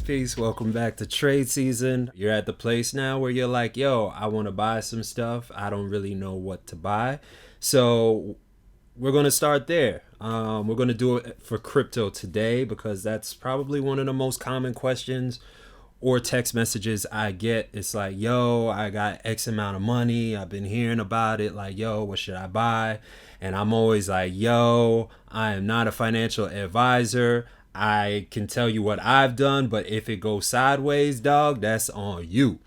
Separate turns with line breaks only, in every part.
Peace. Welcome back to trade season. You're at the place now where you're like, yo, I want to buy some stuff. I don't really know what to buy. So we're going to start there. We're going to do it for crypto today because that's probably one of the most common questions or text messages I get. It's like, yo, I got X amount of money. I've been hearing about it. Like, yo, what should I buy? And I'm always like, yo, I am not a financial advisor. I can tell you what I've done, but if it goes sideways, dog, that's on you.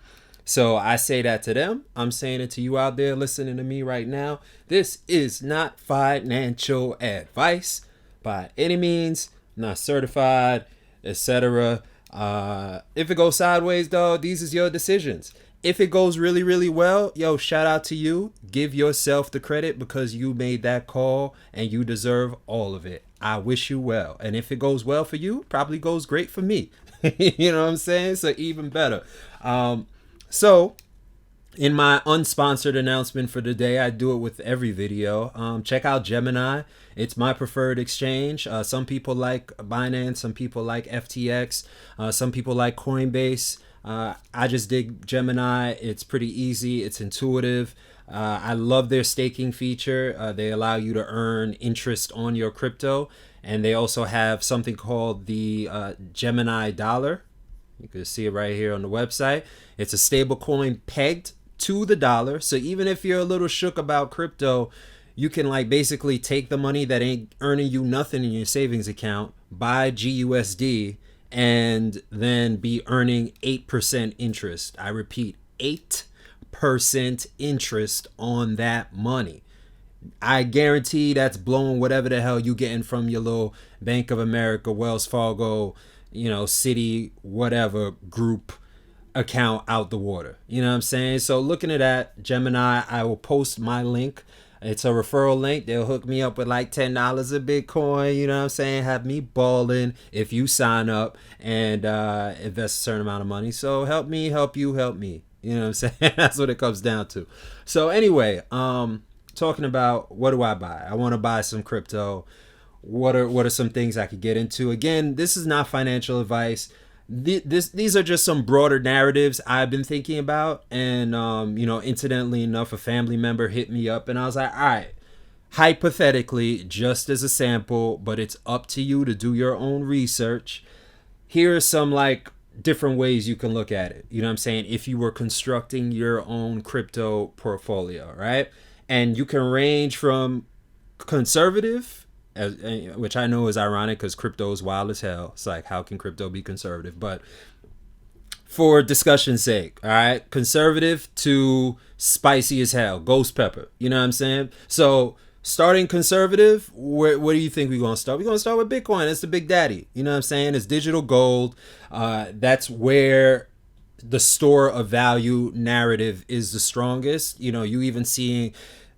So I say that to them. I'm saying it to you out there listening to me right now. This is not financial advice by any means. I'm not certified, etc. If it goes sideways, dog, these is your decisions. If it goes really, really well, yo, shout out to you. Give yourself the credit because you made that call and you deserve all of it. I wish you well. And if it goes well for you, probably goes great for me. You know what I'm saying? So even better. So in my unsponsored announcement for today, I do it with every video. Check out Gemini. It's my preferred exchange. Some people like Binance. Some people like FTX. Some people like Coinbase. I just dig Gemini. It's pretty easy. It's intuitive. I love their staking feature. They allow you to earn interest on your crypto. And they also have something called the Gemini Dollar. You can see it right here on the website. It's a stable coin pegged to the dollar. So even if you're a little shook about crypto, you can like basically take the money that ain't earning you nothing in your savings account, buy GUSD, and then be earning 8% interest. I repeat, 8% interest on that money. I guarantee that's blowing whatever the hell you getting from your little Bank of America, Wells Fargo, Citi, whatever group account out the water. You know what I'm saying? So looking at that, Gemini, I will post my link. It's a referral link. They'll hook me up with like $10 of Bitcoin. You know what I'm saying? Have me balling if you sign up and invest a certain amount of money. So help me, help you, help me. You know what I'm saying? That's what it comes down to. So anyway, talking about what do I buy? I want to buy some crypto. What are some things I could get into? Again, this is not financial advice. These are just some broader narratives I've been thinking about. And, incidentally enough, a family member hit me up and I was like, all right, hypothetically, just as a sample, but it's up to you to do your own research. Here are some like different ways you can look at it. You know what I'm saying? If you were constructing your own crypto portfolio, right? And you can range from conservative, which I know is ironic because crypto is wild as hell. It's like, how can crypto be conservative? But for discussion's sake, all right, conservative to spicy as hell, ghost pepper. You know what I'm saying? So starting conservative, where do you think we're going to start? We're going to start with Bitcoin. It's the big daddy. You know what I'm saying? It's digital gold. That's where the store of value narrative is the strongest. You even seeing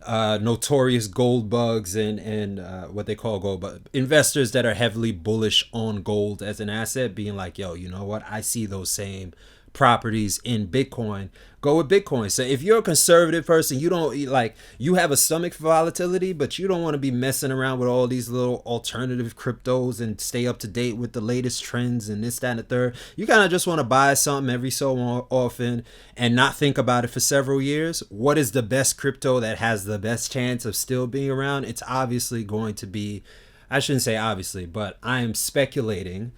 notorious gold bugs and what they call gold bugs, investors that are heavily bullish on gold as an asset being like, yo, you know what? I see those same properties in Bitcoin. Go with Bitcoin. So if you're a conservative person, you don't like, you have a stomach for volatility, but you don't want to be messing around with all these little alternative cryptos and stay up to date with the latest trends and this, that, and the third. You kind of just want to buy something every so often and not think about it for several years. What is the best crypto that has the best chance of still being around? It's obviously going to be, I shouldn't say obviously, but I am speculating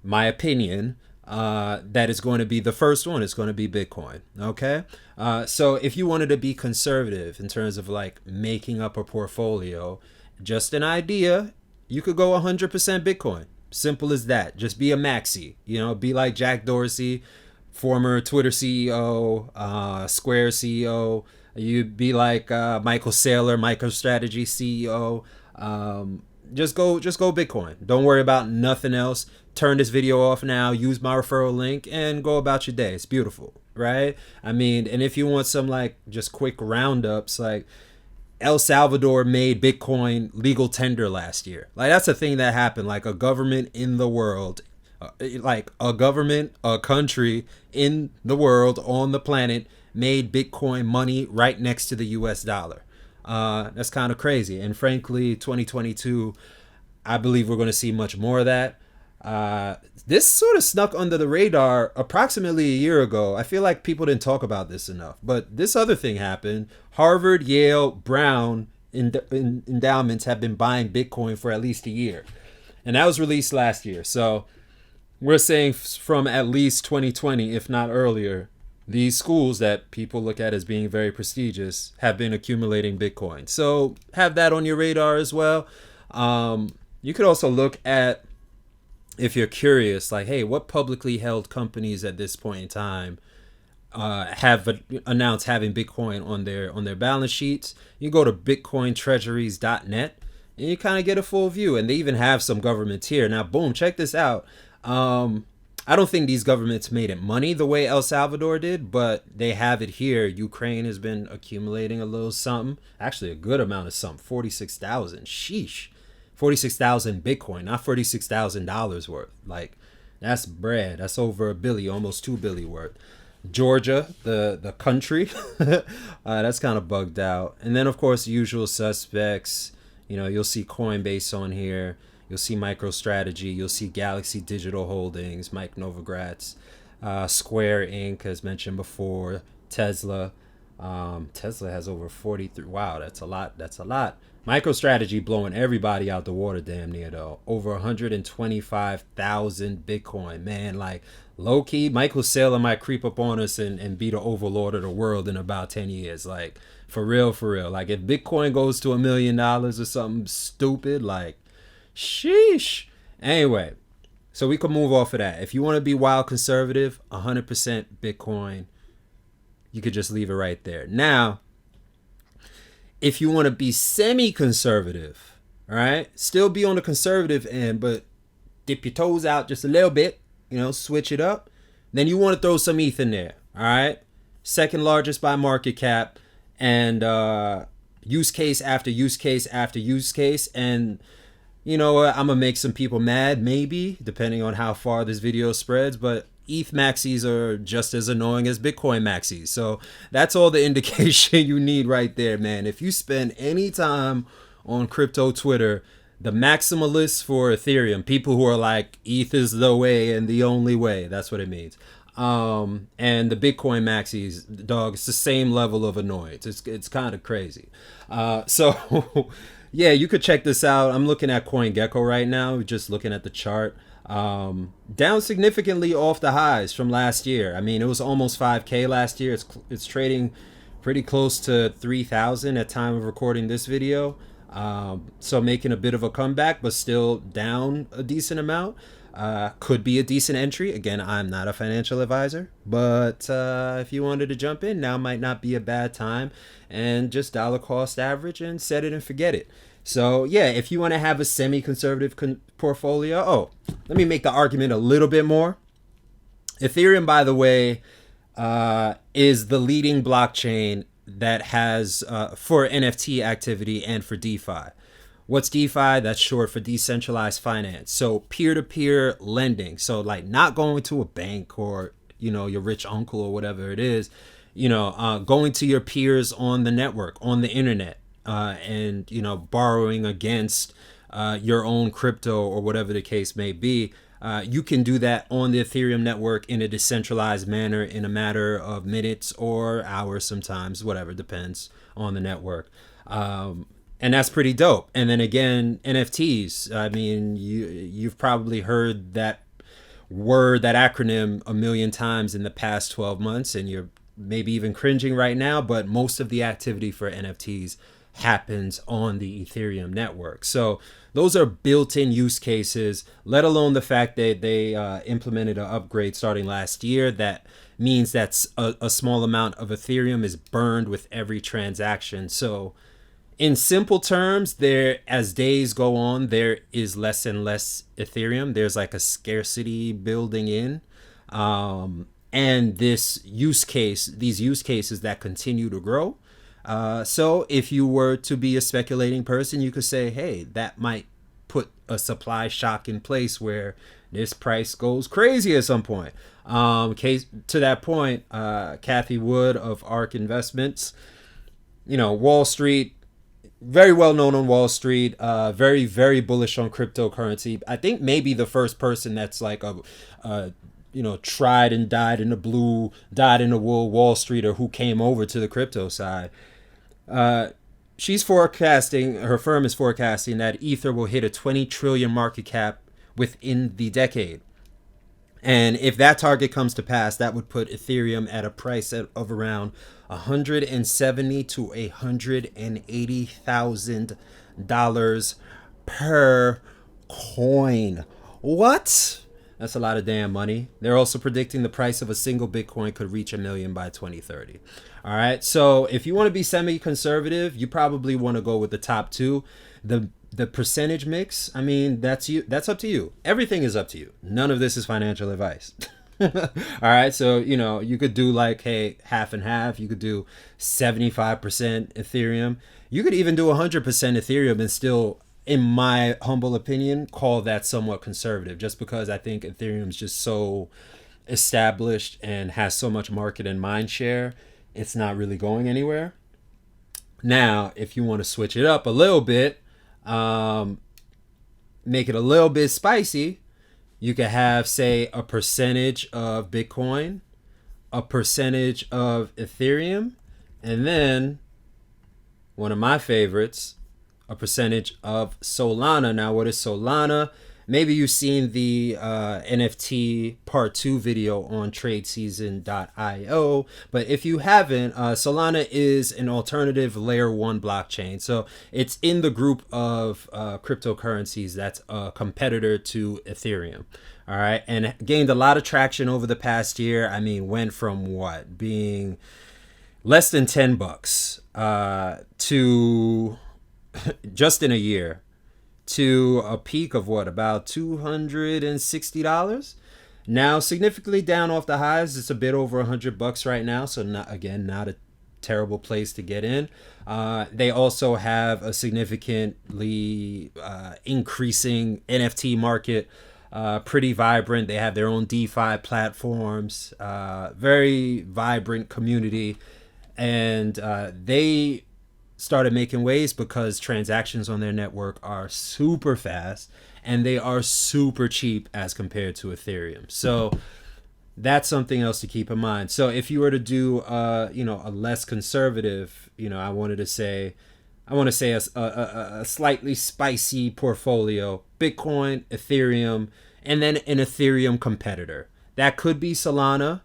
my opinion that is going to be the first one. It's going to be Bitcoin. Okay. So if you wanted to be conservative in terms of like making up a portfolio, just an idea, you could go 100% Bitcoin. Simple as that. Just be a maxi, be like Jack Dorsey, former Twitter CEO, Square CEO. You'd be like Michael Saylor, MicroStrategy CEO. Just go Bitcoin. Don't worry about nothing else. Turn this video off now, use my referral link and go about your day. It's beautiful, right? I mean, and if you want some like just quick roundups, like El Salvador made Bitcoin legal tender last year. Like that's a thing that happened. Like a government in the world, a country in the world on the planet made Bitcoin money right next to the US dollar. That's kind of crazy. And frankly, 2022, I believe we're going to see much more of that. This sort of snuck under the radar approximately a year ago. I feel like people didn't talk about this enough. But this other thing happened. Harvard, Yale, Brown endowments have been buying Bitcoin for at least a year. And that was released last year. So we're saying from at least 2020, if not earlier, these schools that people look at as being very prestigious have been accumulating Bitcoin. So have that on your radar as well. You could also look at, if you're curious, like, hey, what publicly held companies at this point in time have announced having Bitcoin on their balance sheets? You go to bitcointreasuries.net and you kind of get a full view. And they even have some governments here. Now, boom, check this out. I don't think these governments made it money the way El Salvador did, but they have it here. Ukraine has been accumulating a little something, actually a good amount of something, 46,000. Sheesh. 46,000 Bitcoin, not $46,000 worth. Like, that's bread. That's over $1 billion, almost $2 billion worth. Georgia, the country, that's kind of bugged out. And then, of course, usual suspects. You know, you'll see Coinbase on here. You'll see MicroStrategy. You'll see Galaxy Digital Holdings, Mike Novogratz, Square Inc., as mentioned before, Tesla. Tesla has over 43. Wow, that's a lot. That's a lot. MicroStrategy blowing everybody out the water damn near, though. Over 125,000 Bitcoin. Man, like, low-key, Michael Saylor might creep up on us and be the overlord of the world in about 10 years. Like, for real, for real. Like, if Bitcoin goes to $1 million or something stupid, like, sheesh. Anyway, so we can move off of that. If you want to be wild conservative, 100% Bitcoin, you could just leave it right there. Now, if you want to be semi-conservative, all right, still be on the conservative end, but dip your toes out just a little bit, you know, switch it up, then you want to throw some ETH in there, all right? Second largest by market cap, and use case after use case after use case. And you know what, I'm going to make some people mad, maybe, depending on how far this video spreads, but ETH maxis are just as annoying as Bitcoin maxis. So that's all the indication you need right there, man. If you spend any time on crypto Twitter, the maximalists for Ethereum, people who are like, ETH is the way and the only way, that's what it means. And the Bitcoin maxis, dog, it's the same level of annoyance. It's kind of crazy. So yeah, you could check this out. I'm looking at CoinGecko right now, just looking at the chart. Down significantly off the highs from last year. I mean, it was almost 5K last year. It's trading pretty close to 3,000 at time of recording this video. So making a bit of a comeback, but still down a decent amount. Could be a decent entry. Again, I'm not a financial advisor, but if you wanted to jump in, now might not be a bad time, and just dollar cost average and set it and forget it. So yeah, if you want to have a semi-conservative portfolio, let me make the argument a little bit more. Ethereum, by the way, is the leading blockchain that has for NFT activity and for DeFi. What's DeFi? That's short for decentralized finance. So peer-to-peer lending. So like not going to a bank or, you know, your rich uncle or whatever it is, you know, going to your peers on the network, on the internet, and, you know, borrowing against your own crypto or whatever the case may be. You can do that on the Ethereum network in a decentralized manner in a matter of minutes or hours sometimes, whatever, depends on the network. And that's pretty dope. And then again, NFTs. I mean, you've probably heard that word, that acronym a million times in the past 12 months, and you're maybe even cringing right now, but most of the activity for NFTs happens on the Ethereum network. So those are built-in use cases, let alone the fact that they implemented an upgrade starting last year. That means that's a small amount of Ethereum is burned with every transaction. So in simple terms, there, as days go on, there is less and less Ethereum. There's like a scarcity building in. And this use case, these use cases that continue to grow. So if you were to be a speculating person, you could say, hey, that might put a supply shock in place where this price goes crazy at some point. To that point, Kathy Wood of ARK Investments, you know, Wall Street, very well known on Wall Street. Very very bullish on cryptocurrency. I think maybe the first person that's like a tried and died in the blue, dyed in the wool Wall Streeter who came over to the crypto side. Uh, she's forecasting. Her firm is forecasting that Ether will hit a 20 trillion market cap within the decade. And if that target comes to pass, that would put Ethereum at a price of around 170 to $180,000 per coin. What? That's a lot of damn money. They're also predicting the price of a single Bitcoin could reach $1 million by 2030. All right. So if you want to be semi-conservative, you probably want to go with the top two. The percentage mix, I mean, that's up to you. Everything is up to you. None of this is financial advice. All right. So, you could do like, hey, half and half. You could do 75% Ethereum. You could even do 100% Ethereum and still, in my humble opinion, call that somewhat conservative, just because I think Ethereum is just so established and has so much market and mind share. It's not really going anywhere. Now, if you want to switch it up a little bit, make it a little bit spicy, you could have, say, a percentage of Bitcoin, a percentage of Ethereum, and then one of my favorites, a percentage of Solana. Now, what is Solana? Maybe you've seen the NFT part 2 video on tradeseason.io, but if you haven't, Solana is an alternative layer 1 blockchain. So it's in the group of cryptocurrencies that's a competitor to Ethereum. All right, and gained a lot of traction over the past year. I mean, went from what being less than $10 to just in a year to a peak of what, about $260. Now significantly down off the highs. It's a bit over $100 right now, so not a terrible place to get in. They also have a significantly increasing NFT market, pretty vibrant. They have their own DeFi platforms, very vibrant community, and they started making waves because transactions on their network are super fast and they are super cheap as compared to Ethereum. So that's something else to keep in mind. So if you were to do a less conservative, I want to say a slightly spicy portfolio: Bitcoin, Ethereum, and then an Ethereum competitor. That could be Solana,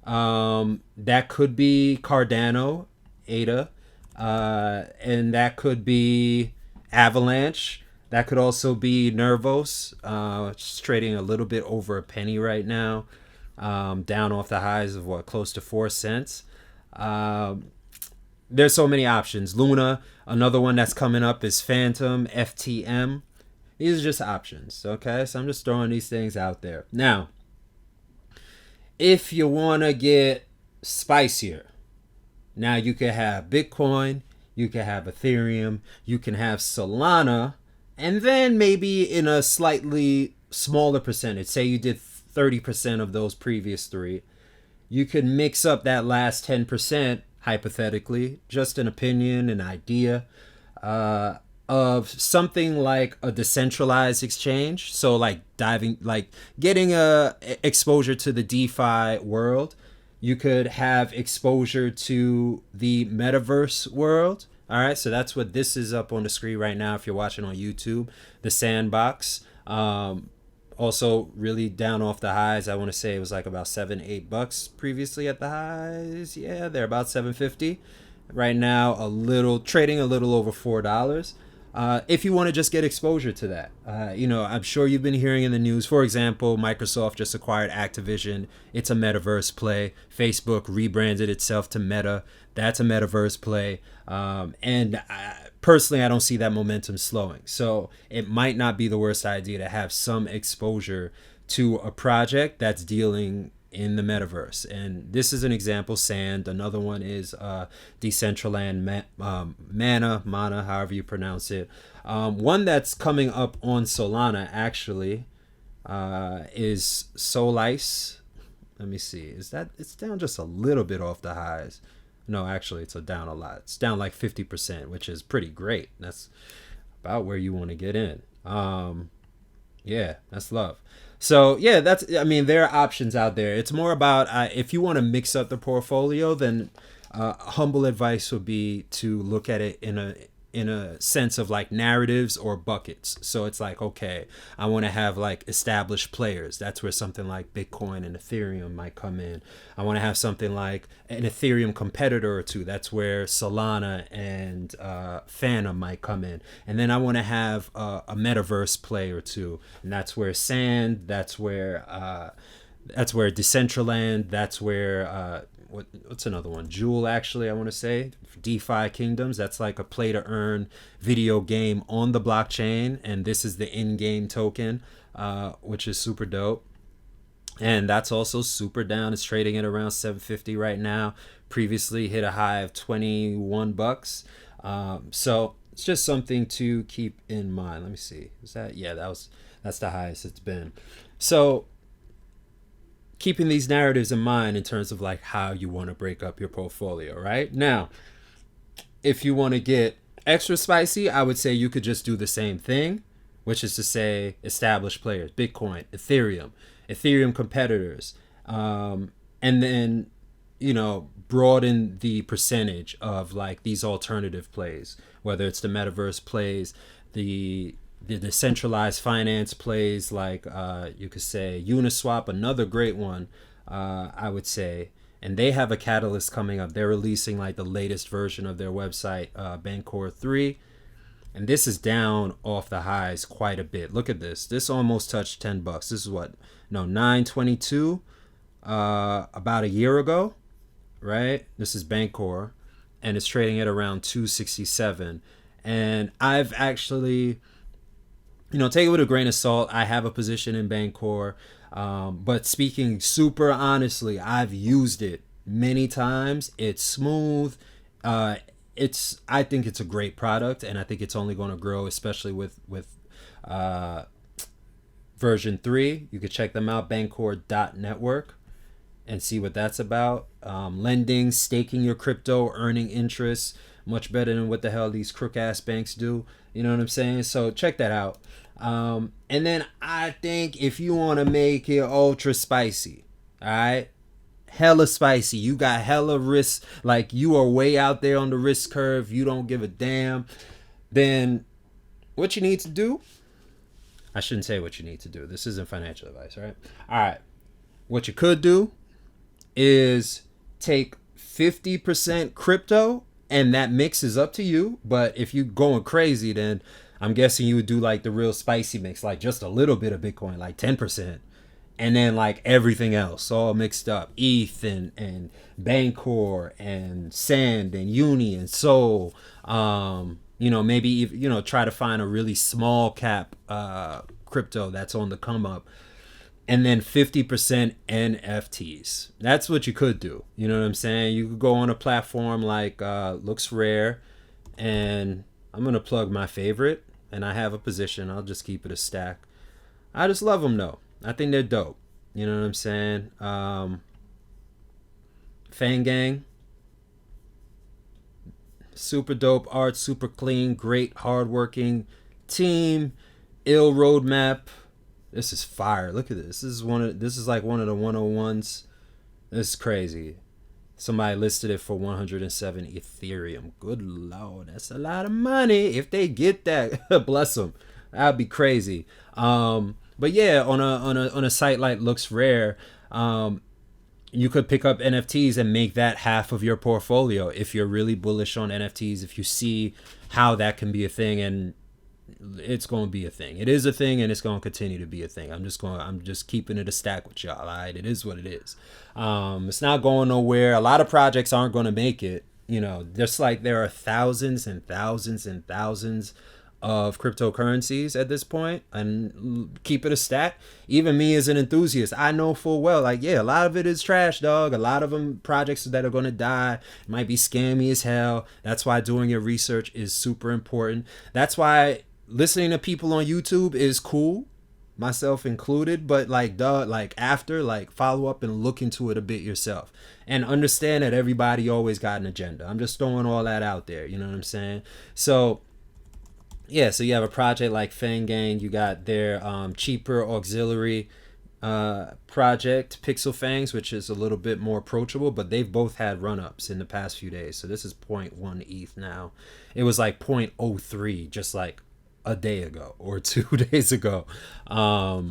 that could be Cardano, ADA, and that could be Avalanche. That could also be Nervos. It's trading a little bit over a penny right now, down off the highs of what, close to 4 cents. There's so many options. Luna, another one that's coming up, is Phantom, FTM. These are just options, okay? So I'm just throwing these things out there. Now, if you want to get spicier, now you can have Bitcoin, you can have Ethereum, you can have Solana, and then maybe in a slightly smaller percentage, say you did 30% of those previous three, you could mix up that last 10%, hypothetically, just an opinion, an idea, of something like a decentralized exchange. So like getting a exposure to the DeFi world. You could have exposure to the metaverse world. All right, so that's what this is up on the screen right now if you're watching on YouTube. The sandbox. Also really down off the highs. I want to say it was like about $7-8 previously at the highs. Yeah, they're about $7.50 right now. Trading a little over $4. If you want to just get exposure to that, I'm sure you've been hearing in the news. For example, Microsoft just acquired Activision. It's a metaverse play. Facebook rebranded itself to Meta. That's a metaverse play. Personally, I don't see that momentum slowing. So it might not be the worst idea to have some exposure to a project that's dealing in the metaverse. And this is an example, Sand. Another one is Decentraland Mana, however you pronounce it. One that's coming up on Solana, actually, is Solice. Let me see. It's down just a little bit off the highs. No, actually, it's down a lot. It's down like 50%, which is pretty great. That's about where you want to get in. Yeah, that's love. So yeah, that's. I mean, there are options out there. It's more about if you want to mix up the portfolio, then humble advice would be to look at it in a sense of like narratives or buckets. So it's like, okay, I want to have like established players. That's where something like Bitcoin and Ethereum might come in. I want to have something like an Ethereum competitor or two. That's where Solana and Phantom might come in. And then I want to have a metaverse play or two. And that's where Sand, that's where Decentraland, that's where what's another one? Jewel, actually, I want to say. DeFi Kingdoms. That's like a play to earn video game on the blockchain. And this is the in-game token, which is super dope. And that's also super down. It's trading at around 750 right now. Previously hit a high of 21 bucks. So it's just something to keep in mind. Let me see. Is that? Yeah, that's the highest it's been. So keeping these narratives in mind in terms of like how you want to break up your portfolio, right? Now, if you want to get extra spicy, I would say you could just do the same thing, which is to say established players, Bitcoin, Ethereum competitors, and then, broaden the percentage of like these alternative plays, whether it's the metaverse plays, the decentralized finance plays, like you could say Uniswap, another great one, I would say. And they have a catalyst coming up. They're releasing like the latest version of their website, Bancor 3. And this is down off the highs quite a bit. Look at this. This almost touched 10 bucks. This is what? No, 922 about a year ago, right? This is Bancor. And it's trading at around 267. And I've actually, take it with a grain of salt. I have a position in Bancor. But speaking super honestly, I've used it many times. It's smooth. I think it's a great product, and I think it's only going to grow, especially with version 3. You could check them out, Bancor.network, and see what that's about. Lending, staking your crypto, earning interest, much better than what the hell these crook ass banks do. You know what I'm saying? So check that out. And then I think if you want to make it ultra spicy, all right, hella spicy, you got hella risk, like you are way out there on the risk curve, you don't give a damn, then what you need to do, I shouldn't say what you need to do, this isn't financial advice, right? All right, what you could do is take 50% crypto, and that mix is up to you. But if you're going crazy, then I'm guessing you would do like the real spicy mix, like just a little bit of Bitcoin, like 10%, and then like everything else all mixed up, ETH and Bancor and Sand and Uni and Sol. Maybe try to find a really small cap crypto that's on the come up, and then 50% NFTs. That's what you could do. You know what I'm saying? You could go on a platform like Looks Rare, and I'm going to plug my favorite, and I have a position. I'll just keep it a stack. I just love them, though. I think they're dope. You know what I'm saying? Fangang. Super dope art, super clean, great hardworking team. Ill roadmap. This is fire. Look at this. This is like one of the 101s. This is crazy. Somebody listed it for 107 Ethereum. Good Lord, that's a lot of money. If they get that, bless them. That'd be crazy. But yeah, on a site like Looks Rare, you could pick up NFTs and make that half of your portfolio if you're really bullish on NFTs. If you see how that can be a thing, and it's going to be a thing. It is a thing, and it's going to continue to be a thing. I'm just keeping it a stack with y'all. All right, it is what it is. It's not going nowhere. A lot of projects aren't going to make it. Just like there are thousands and thousands and thousands of cryptocurrencies at this point, and keep it a stack. Even me as an enthusiast, I know full well, like, yeah, a lot of it is trash, dog. A lot of them projects that are going to die, it might be scammy as hell. That's why doing your research is super important. That's why listening to people on YouTube is cool, myself included, but like duh, like after, like follow up and look into it a bit yourself and understand that everybody always got an agenda. I'm just throwing all that out there, you know what I'm saying? So yeah, so you have a project like Fang Gang, you got their cheaper auxiliary project, Pixel Fangs, which is a little bit more approachable, but they've both had run ups in the past few days. So this is zero point 0.1 ETH now. It was like 0.03 just like a day ago or 2 days ago. Let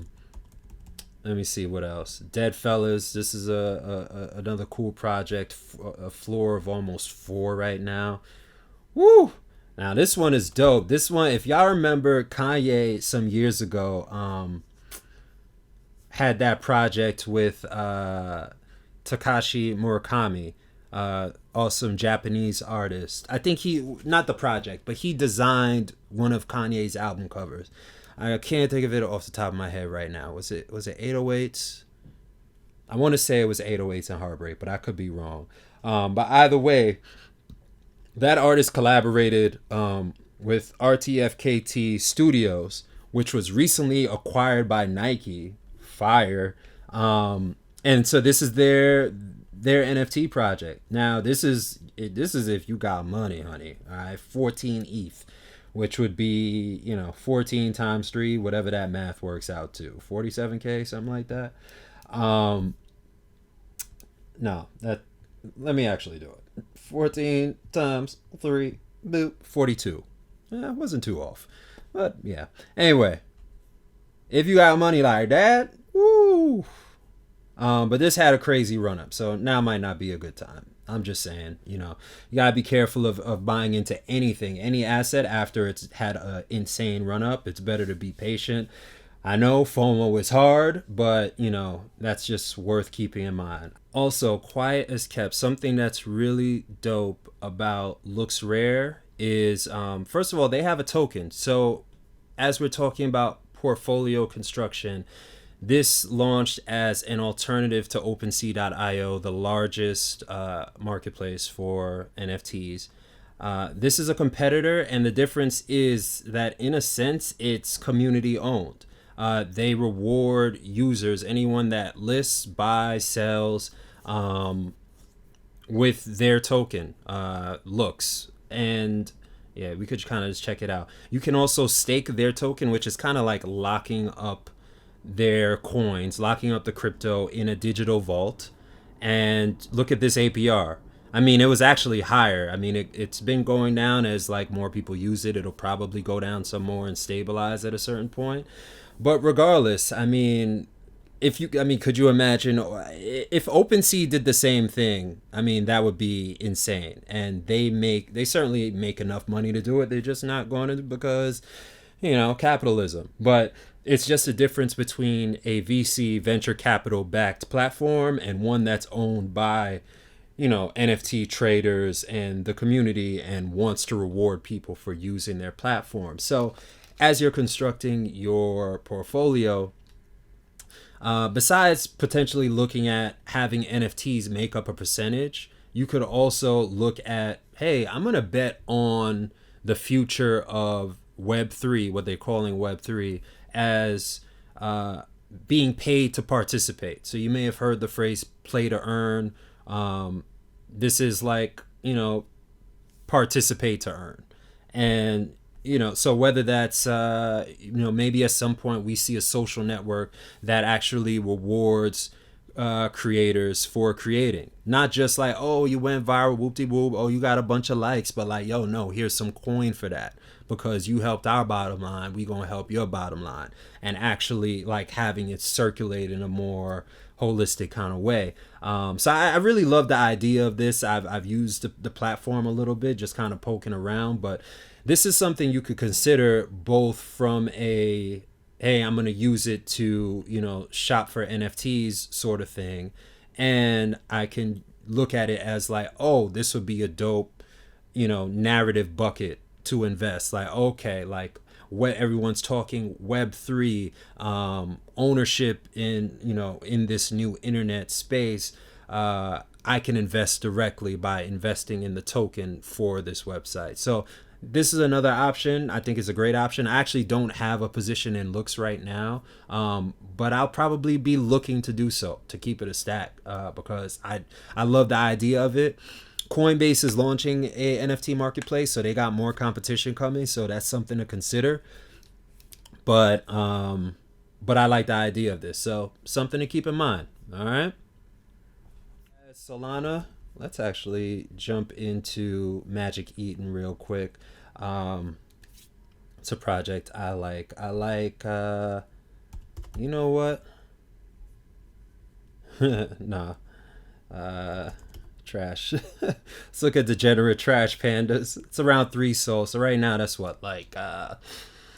me see what else. Dead Fellas. This is another cool project. A floor of almost 4 right now. Woo! Now this one is dope. This one, if y'all remember, Kanye some years ago had that project with Takashi Murakami, awesome Japanese artist. I think not the project, but he designed one of Kanye's album covers. I can't think of it off the top of my head right now. Was it 808s? I want to say it was 808s and Heartbreak, but I could be wrong. But either way, that artist collaborated with RTFKT Studios, which was recently acquired by Nike. Fire. And so this is their NFT project. Now this is if you got money, honey. All right, 14 ETH, which would be 14 times 3, whatever that math works out to, 47K, something like that. No, let me actually do it. 14 times 3, boop, 42. It wasn't too off, but yeah. Anyway, if you got money like that, woo. But this had a crazy run up, so now might not be a good time. I'm just saying, you gotta be careful of buying into anything, any asset after it's had an insane run up. It's better to be patient. I know FOMO is hard, but that's just worth keeping in mind. Also, quiet as kept. Something that's really dope about Looks Rare is, first of all, they have a token. So as we're talking about portfolio construction, this launched as an alternative to OpenSea.io, the largest marketplace for NFTs. This is a competitor, and the difference is that, in a sense, it's community owned. They reward users, anyone that lists, buys, sells, with their token, Looks. And yeah, we could kind of just check it out. You can also stake their token, which is kind of like locking up their coins, locking up the crypto in a digital vault. And look at this APR. I mean, it was actually higher. I mean, it's been going down as like more people use it. It'll probably go down some more and stabilize at a certain point. But regardless, I mean, could you imagine if OpenSea did the same thing? I mean, that would be insane. And they certainly make enough money to do it. They're just not going to, because, capitalism. But it's just a difference between a VC venture capital backed platform and one that's owned by, NFT traders and the community and wants to reward people for using their platform. So as you're constructing your portfolio, besides potentially looking at having NFTs make up a percentage, you could also look at, hey, I'm going to bet on the future of Web3, what they're calling Web3, as being paid to participate. So you may have heard the phrase play to earn. This is like, participate to earn. And so whether that's maybe at some point we see a social network that actually rewards creators for creating, not just like, oh, you went viral, whoop-de-whoop, oh, you got a bunch of likes, but like, yo, no, here's some coin for that because you helped our bottom line, we gonna help your bottom line, and actually like having it circulate in a more holistic kind of way. So I really love the idea of this. I've used the platform a little bit, just kind of poking around, but this is something you could consider both from a, hey, I'm going to use it to, shop for NFTs sort of thing. And I can look at it as like, oh, this would be a dope, narrative bucket to invest. Like, okay, like what everyone's talking Web3, ownership in this new internet space. I can invest directly by investing in the token for this website. So this is another option. I think it's a great option. I actually don't have a position in looks right now, but I'll probably be looking to do so to keep it a stack because I love the idea of it. Coinbase is launching a NFT marketplace, so they got more competition coming, so that's something to consider. But I like the idea of this, so something to keep in mind. All right. Solana. Let's actually jump into Magic Eden real quick. It's a project I like. You know what? Nah. Trash. Let's look at Degenerate Trash Pandas. It's around 3 sols. So right now that's what, like,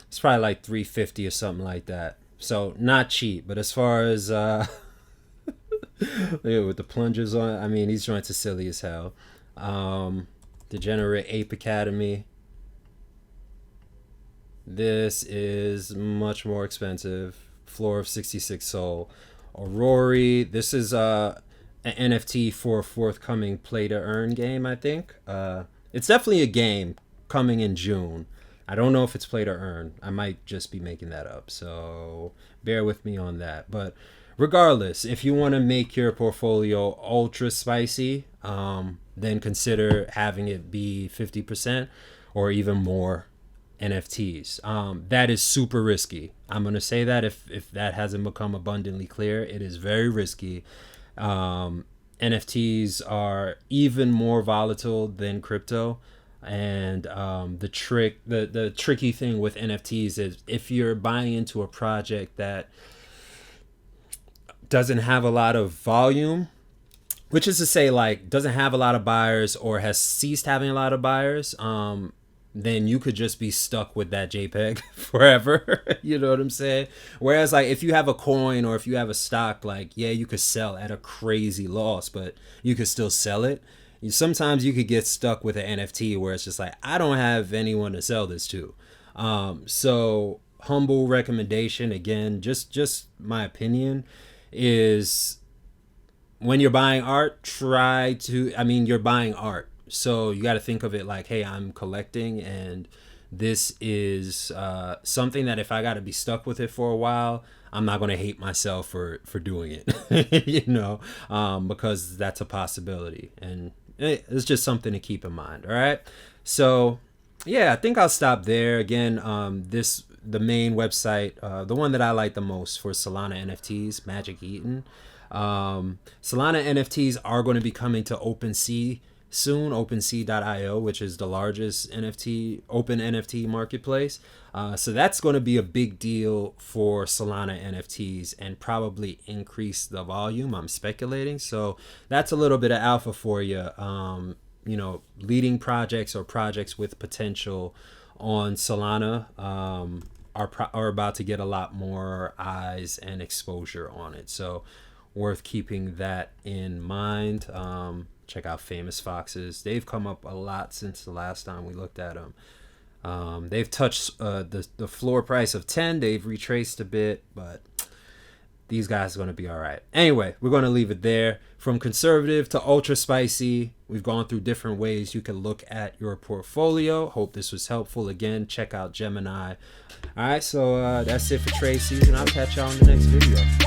it's probably like 350 or something like that. So not cheap, but as far as with the plungers on, I mean, these joints are silly as hell. Degenerate Ape Academy. This is much more expensive. Floor of 66 Sol. Aurori. This is an NFT for a forthcoming play to earn game, I think. It's definitely a game coming in June. I don't know if it's play to earn. I might just be making that up. So bear with me on that. But regardless, if you want to make your portfolio ultra spicy, then consider having it be 50% or even more NFTs. That is super risky. I'm going to say that if that hasn't become abundantly clear, it is very risky. NFTs are even more volatile than crypto. And the tricky thing with NFTs is if you're buying into a project that doesn't have a lot of volume, which is to say, like, doesn't have a lot of buyers or has ceased having a lot of buyers, then you could just be stuck with that JPEG forever. You know what I'm saying? Whereas, like, if you have a coin or if you have a stock, like, yeah, you could sell at a crazy loss, but you could still sell it. Sometimes you could get stuck with an NFT where it's just like, I don't have anyone to sell this to. So humble recommendation, again, just my opinion, is when you're buying art, you're buying art. So you got to think of it like, hey, I'm collecting, and this is something that if I got to be stuck with it for a while, I'm not going to hate myself for doing it, you know, because that's a possibility. And it's just something to keep in mind. All right. So yeah, I think I'll stop there. Again, the main website, the one that I like the most for Solana NFTs, Magic Eden. Solana NFTs are going to be coming to OpenSea soon, OpenSea.io, which is the largest open NFT marketplace. So that's going to be a big deal for Solana NFTs and probably increase the volume. I'm speculating. So that's a little bit of alpha for you. You know, leading projects or projects with potential on Solana are about to get a lot more eyes and exposure on it. So worth keeping that in mind. Check out Famous Foxes. They've come up a lot since the last time we looked at them. They've touched the floor price of 10. They've retraced a bit, but these guys are going to be all right. Anyway, we're going to leave it there. From conservative to ultra spicy, we've gone through different ways you can look at your portfolio. Hope this was helpful. Again, check out Gemini. All right, so that's it for trade season. I'll catch y'all in the next video.